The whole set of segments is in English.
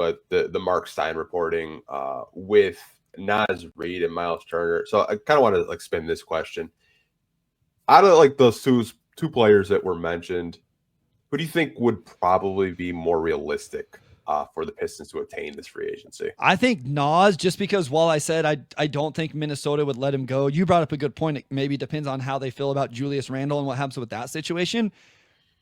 but the Marc Stein reporting with Naz Reid and Myles Turner. So I kind of want to like spin this question. Out of like those two players that were mentioned, who do you think would probably be more realistic for the Pistons to attain this free agency? I think Nas, just because while I said I don't think Minnesota would let him go, you brought up a good point. It maybe depends on how they feel about Julius Randle and what happens with that situation.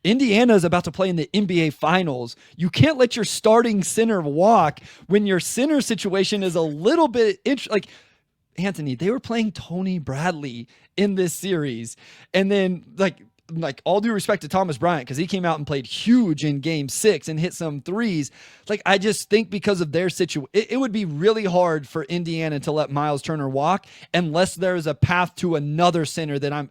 Indiana is about to play in the NBA Finals. You can't let your starting center walk when your center situation is a little bit like Anthony. They were playing Tony Bradley in this series, and then like all due respect to Thomas Bryant, because he came out and played huge in Game 6 and hit some threes. Like I just think because of their situation, it would be really hard for Indiana to let Myles Turner walk unless there is a path to another center that I'm.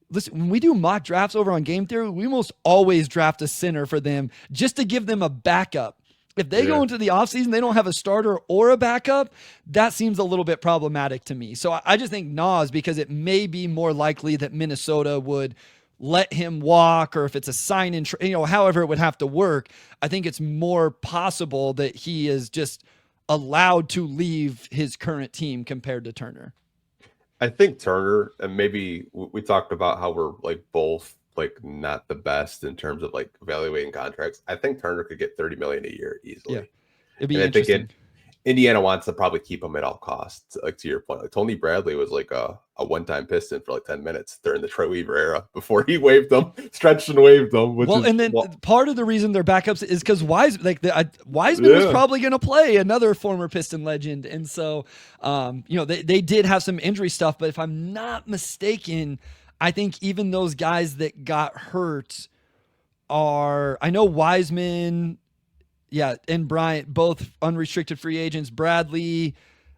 Listen, when we do mock drafts over on Game Theory, we almost always draft a center for them just to give them a backup. If they go into the offseason, they don't have a starter or a backup, that seems a little bit problematic to me. So I just think Nas, because it may be more likely that Minnesota would let him walk, or if it's a sign in, however it would have to work, I think it's more possible that he is just allowed to leave his current team compared to Turner. I think Turner, and maybe we talked about how we're like both like not the best in terms of like evaluating contracts. I think Turner could get $30 million a year easily. Yeah, it'd be and interesting. I think Indiana wants to probably keep him at all costs. Like to your point, like Tony Bradley was like a one-time Piston for like 10 minutes during the Troy Weaver era before he waved them, stretched and waved them. Part of the reason they're backups is because Wiseman was probably going to play, another former Piston legend, and so they did have some injury stuff. But if I'm not mistaken, I think even those guys that got hurt I know Wiseman. Yeah, and Bryant, both unrestricted free agents. Bradley,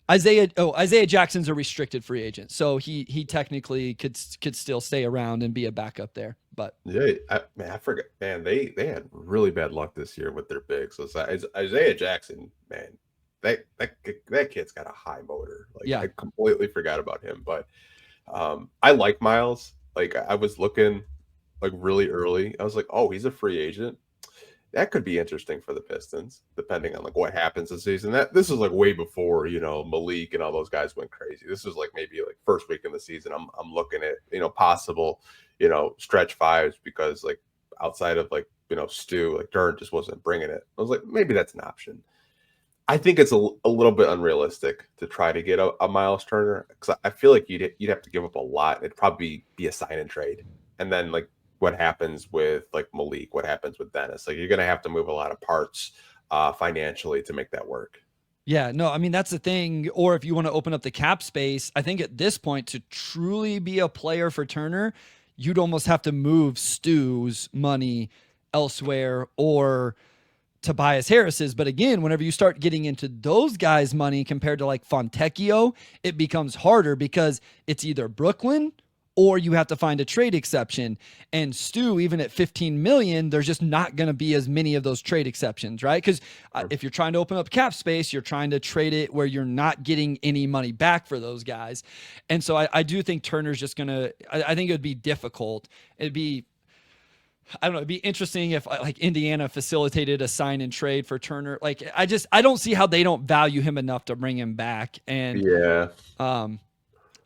Isaiah Jackson's a restricted free agent, so he technically could still stay around and be a backup there. But I forget, man. They had really bad luck this year with their bigs. So Isaiah Jackson, man, that kid's got a high motor. I completely forgot about him. But I like Myles. Like I was looking like really early. I was like, oh, he's a free agent. That could be interesting for the Pistons, depending on like what happens this season. This is like way before Malik and all those guys went crazy. This is like maybe like first week in the season. I'm looking at possible stretch fives, because like outside of like Stu, like Durant just wasn't bringing it. I was like, maybe that's an option. I think it's a little bit unrealistic to try to get a Myles Turner, because I feel like you'd have to give up a lot. It'd probably be a sign and trade, and then like what happens with like Malik, what happens with Dennis. Like you're going to have to move a lot of parts financially to make that work. Yeah, no, I mean, that's the thing. Or if you want to open up the cap space, I think at this point to truly be a player for Turner, you'd almost have to move Stu's money elsewhere or Tobias Harris's. But again, whenever you start getting into those guys' money compared to like Fontecchio, it becomes harder because it's either Brooklyn or you have to find a trade exception. And Stu, even at $15 million, there's just not going to be as many of those trade exceptions, right? Because if you're trying to open up cap space, you're trying to trade it where you're not getting any money back for those guys. And so I do think Turner's just going to, I think it would be difficult. It'd be interesting if like Indiana facilitated a sign and trade for Turner. Like I don't see how they don't value him enough to bring him back. And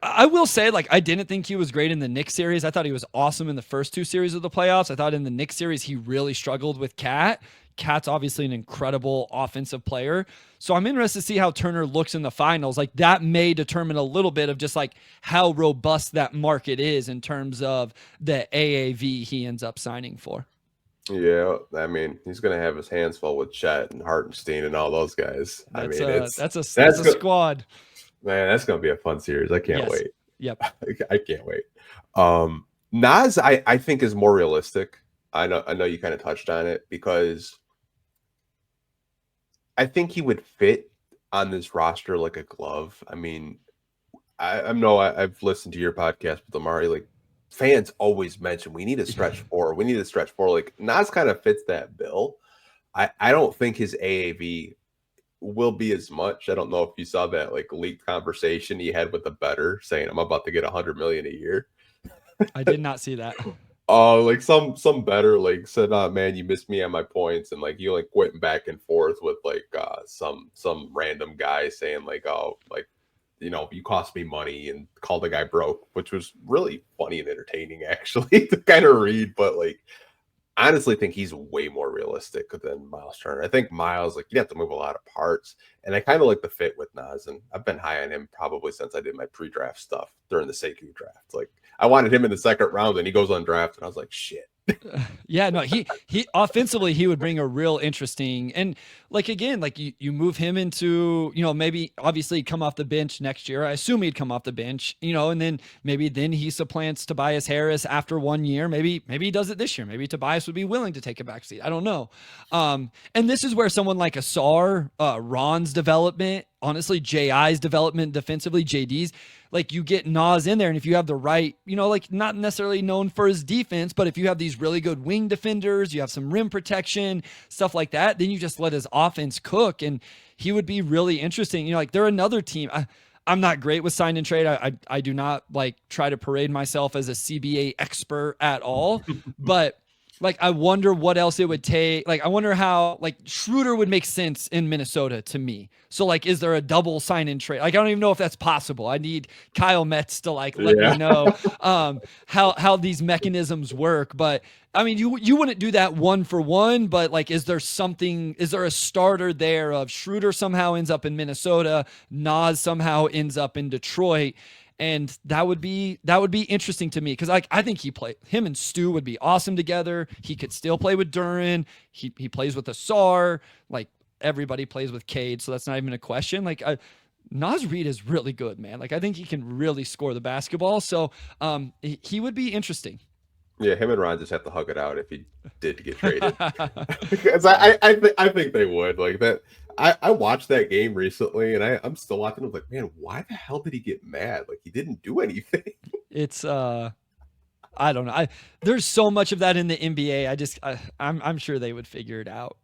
I will say, like, I didn't think he was great in the Knicks series. I thought he was awesome in the first two series of the playoffs. I thought in the Knicks series, he really struggled with Cat. Cat's obviously an incredible offensive player. So I'm interested to see how Turner looks in the finals. Like, that may determine a little bit of just, like, how robust that market is in terms of the AAV he ends up signing for. Yeah, I mean, he's going to have his hands full with Chet and Hartenstein and all those guys. That's a squad. Man, that's going to be a fun series. I can't wait. Yep. I can't wait. Naz, I think, is more realistic. I know you kind of touched on it, because I think he would fit on this roster like a glove. I mean, I know I've listened to your podcast with Amari. Like, fans always mention we need a stretch four. We need a stretch four. Like, Naz kind of fits that bill. I don't think his AAV will be as much. I don't know if you saw that like leaked conversation he had with the bettor saying I'm about to get $100 million a year. I did not see that. Like some better like said, man, you missed me on my points, and like you like went back and forth with like some random guy saying like, oh, like you cost me money and called the guy broke, which was really funny and entertaining actually to kind of read. But like, I honestly think he's way more realistic than Myles Turner. I think Myles, like, you have to move a lot of parts, and I kind of like the fit with Nas, and I've been high on him probably since I did my pre-draft stuff during the Sekou draft. Like, I wanted him in the second round, and he goes undrafted, and I was like, shit. Yeah, no, he offensively he would bring a real interesting, and like again, like you move him into, maybe obviously he'd come off the bench next year. I assume he'd come off the bench, and then maybe he supplants Tobias Harris after 1 year. Maybe he does it this year. Maybe Tobias would be willing to take a backseat. I don't know. And this is where someone like Asar, Ron's development, honestly, JI's development defensively, JD's, like you get Nas in there, and if you have the right, like not necessarily known for his defense, but if you have these really good wing defenders, you have some rim protection, stuff like that, then you just let his offense cook, and he would be really interesting. Like they're another team. I'm not great with sign and trade. I do not like try to parade myself as a CBA expert at all, but like I wonder what else it would take. Like I wonder how like Schroeder would make sense in Minnesota to me. So like, is there a double sign and trade? Like I don't even know if that's possible. I need Kyle Metz to like let me know how these mechanisms work. But I mean, you wouldn't do that 1-for-1. But like, is there a starter there of Schroeder somehow ends up in Minnesota, Nas somehow ends up in Detroit? And that would be interesting to me because I think him and Stu would be awesome together. He could still play with Duran. He plays with Asar. Like everybody plays with Cade, so that's not even a question. Like Naz Reid is really good, man. Like I think he can really score the basketball. So he would be interesting. Yeah, him and Ron just have to hug it out if he did get traded. Because I think they would like that. I watched that game recently, and I'm still watching. I was like, man, why the hell did he get mad? Like he didn't do anything. It's I don't know. There's so much of that in the NBA. I'm sure they would figure it out.